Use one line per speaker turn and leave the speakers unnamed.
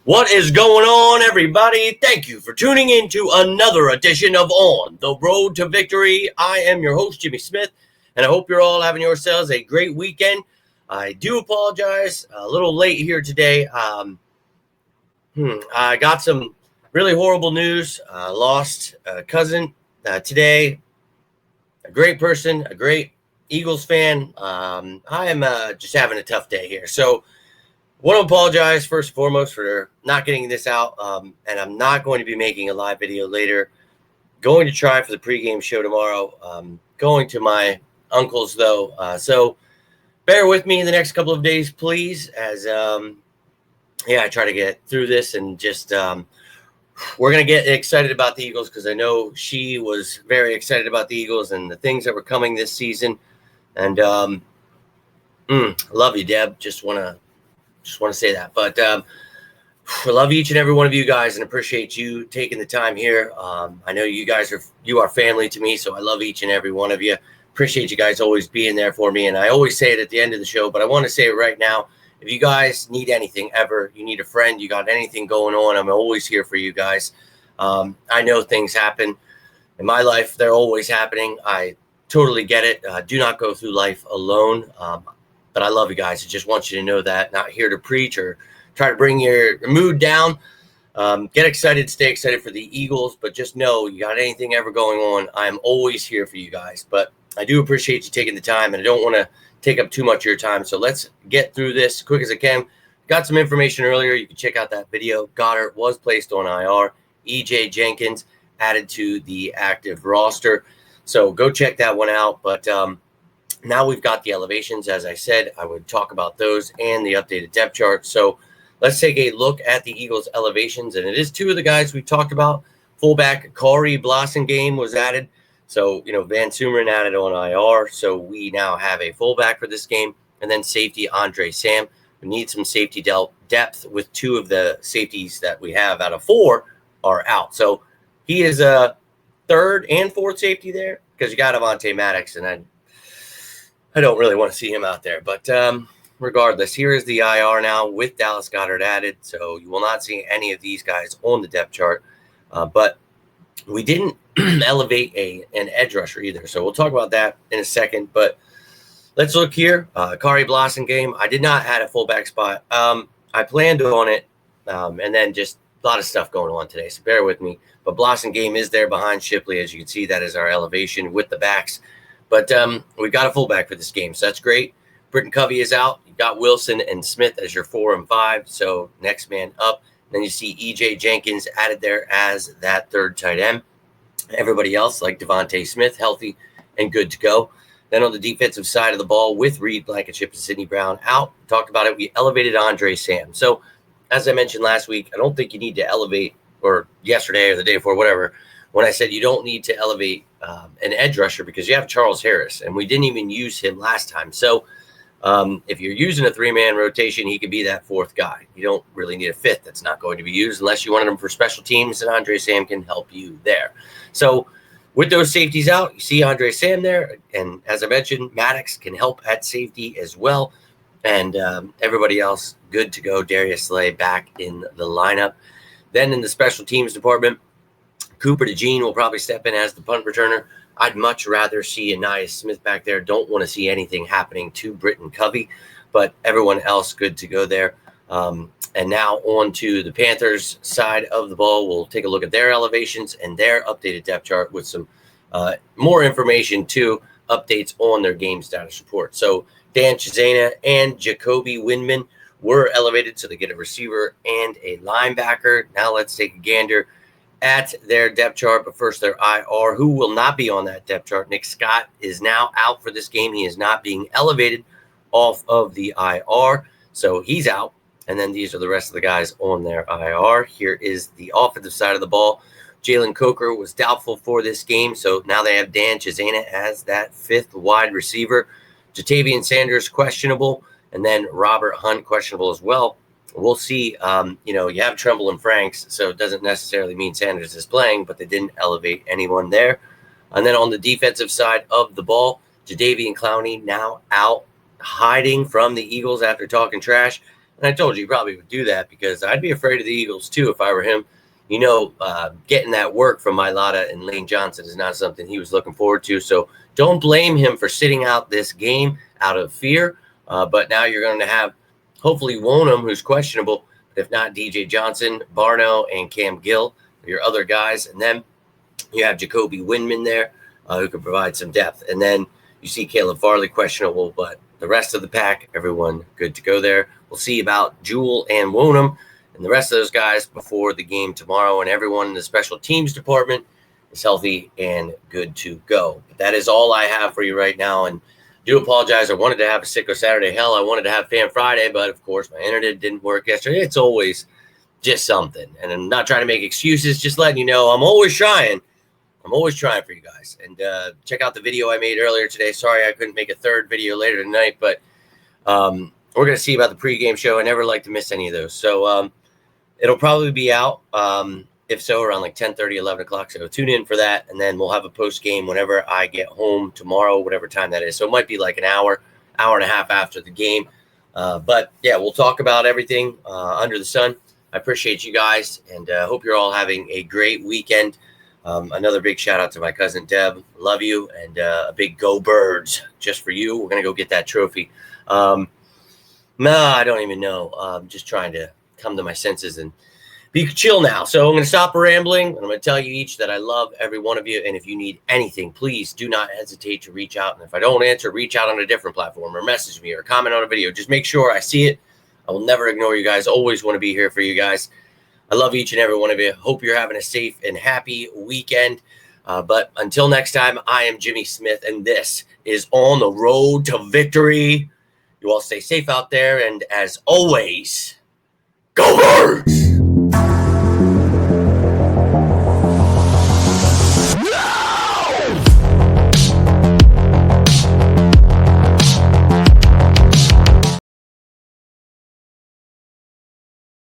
What is going on, everybody? Thank you for tuning in to another edition of On the Road to Victory. I am your host, Jimmy Smith, and I hope you're all having yourselves a great weekend. I do apologize, a little late here today. I got some really horrible news. Lost a cousin today, a great person, a great Eagles fan. I am just having a tough day here. So, want to apologize first and foremost for not getting this out, and I'm not going to be making a live video later. Going to try for the pregame show tomorrow. Going to my uncle's though, so bear with me in the next couple of days, please. As I try to get through this and just we're gonna get excited about the Eagles because I know she was very excited about the Eagles and the things that were coming this season. And I love you, Deb. Just want to say that. But I love each and every one of you guys and appreciate you taking the time here. I know you guys are family to me, so I love each and every one of you. Appreciate you guys always being there for me. And I always say it at the end of the show, but I want to say it right now. If you guys need anything ever, you need a friend, you got anything going on, I'm always here for you guys. I know things happen in my life. They're always happening. I totally get it. Do not go through life alone. But I love you guys. I just want you to know that. Not here to preach or try to bring your mood down. Get excited, stay excited for the Eagles, but just know you got anything ever going on, I'm always here for you guys. But I do appreciate you taking the time, and I don't want to take up too much of your time. So let's get through this as quick as I can. Got some information earlier. You can check out that video. Goddard was placed on IR. EJ Jenkins added to the active roster. So go check that one out. But now we've got the elevations. As I said, I would talk about those and the updated depth chart. So let's take a look at the Eagles elevations. And it is two of the guys we talked about. Fullback Corey Blossengame was added. So, Van Sumeren added on IR. So we now have a fullback for this game. And then safety Andre Sam. We need some safety depth with two of the safeties that we have out of four are out. So he is a third and fourth safety there because you got Avonte Maddox, and I don't really want to see him out there. But regardless, here is the IR now with Dallas Goedert added. So you will not see any of these guys on the depth chart. But we didn't elevate an edge rusher either. So we'll talk about that in a second. But let's look here. Corey Blossengame. I did not add a fullback spot. I planned on it, and then just a lot of stuff going on today. So bear with me. But Blossengame is there behind Shipley. As you can see, that is our elevation with the backs. But we've got a fullback for this game, so that's great. Britton Covey is out. You've got Wilson and Smith as your 4 and 5, so next man up. Then you see E.J. Jenkins added there as that third tight end. Everybody else, like Devontae Smith, healthy and good to go. Then on the defensive side of the ball with Reed Blankenship and Sidney Brown out, talked about it, we elevated Andre Sam. So as I mentioned last week, I don't think you need to elevate, or yesterday or the day before, whatever, when I said you don't need to elevate an edge rusher because you have Charles Harris, and we didn't even use him last time. So if you're using a 3-man rotation, he could be that fourth guy. You don't really need a fifth that's not going to be used unless you wanted him for special teams, and Andre Sam can help you there. So with those safeties out, you see Andre Sam there, and as I mentioned, Maddox can help at safety as well, and everybody else good to go. Darius Slay back in the lineup. Then in the special teams department, Cooper DeJean will probably step in as the punt returner. I'd much rather see Anais Smith back there. Don't want to see anything happening to Britton Covey, but everyone else good to go there. And now on to the Panthers side of the ball. We'll take a look at their elevations and their updated depth chart with some more information too, updates on their game status report. So Dan Chizena and Jacoby Windman were elevated, so they get a receiver and a linebacker. Now let's take a gander at their depth chart, but first their IR, who will not be on that depth chart. Nick Scott is now out for this game. He is not being elevated off of the IR, so he's out. And then these are the rest of the guys on their IR. Here is the offensive side of the ball. Jalen Coker was doubtful for this game, so now they have Dan Chizena as that fifth wide receiver. Jatavian Sanders questionable, and then Robert Hunt questionable as well. We'll see. You have Tremble and Franks, so it doesn't necessarily mean Sanders is playing, but they didn't elevate anyone there. And then on the defensive side of the ball, Jadeveon Clowney now out hiding from the Eagles after talking trash. And I told you he probably would do that because I'd be afraid of the Eagles too if I were him. Getting that work from Mailata and Lane Johnson is not something he was looking forward to. So don't blame him for sitting out this game out of fear. But now you're going to have hopefully Wonham, who's questionable. But if not, DJ Johnson, Barno, and Cam Gill, your other guys. And then you have Jacoby Windman there who can provide some depth. And then you see Caleb Farley questionable, but the rest of the pack, everyone good to go there. We'll see about Jewell and Wonham and the rest of those guys before the game tomorrow, and everyone in the special teams department is healthy and good to go. But that is all I have for you right now, and do apologize. I wanted to have a Sicko Saturday. Hell, I wanted to have Fan Friday, but of course my internet didn't work yesterday. It's always just something, and I'm not trying to make excuses, just letting you know I'm always trying. I'm always trying for you guys. And check out the video I made earlier today. Sorry I couldn't make a third video later tonight, but we're going to see about the pregame show. I never like to miss any of those. So it'll probably be out, if so, around like 10:30, 11 o'clock. So tune in for that, and then we'll have a post-game whenever I get home tomorrow, whatever time that is. So it might be like an hour and a half after the game. But, yeah, we'll talk about everything under the sun. I appreciate you guys, and hope you're all having a great weekend. Another big shout-out to my cousin Deb. Love you, and a big Go Birds just for you. We're going to go get that trophy. I don't even know. I'm just trying to come to my senses and be chill now. So I'm going to stop rambling, and I'm going to tell you each that I love every one of you. And if you need anything, please do not hesitate to reach out. And if I don't answer, reach out on a different platform or message me or comment on a video. Just make sure I see it. I will never ignore you guys. Always want to be here for you guys. I love each and every one of you. Hope you're having a safe and happy weekend. But until next time, I am Jimmy Smith, and this is On the Road to Victory. You all stay safe out there. And as always,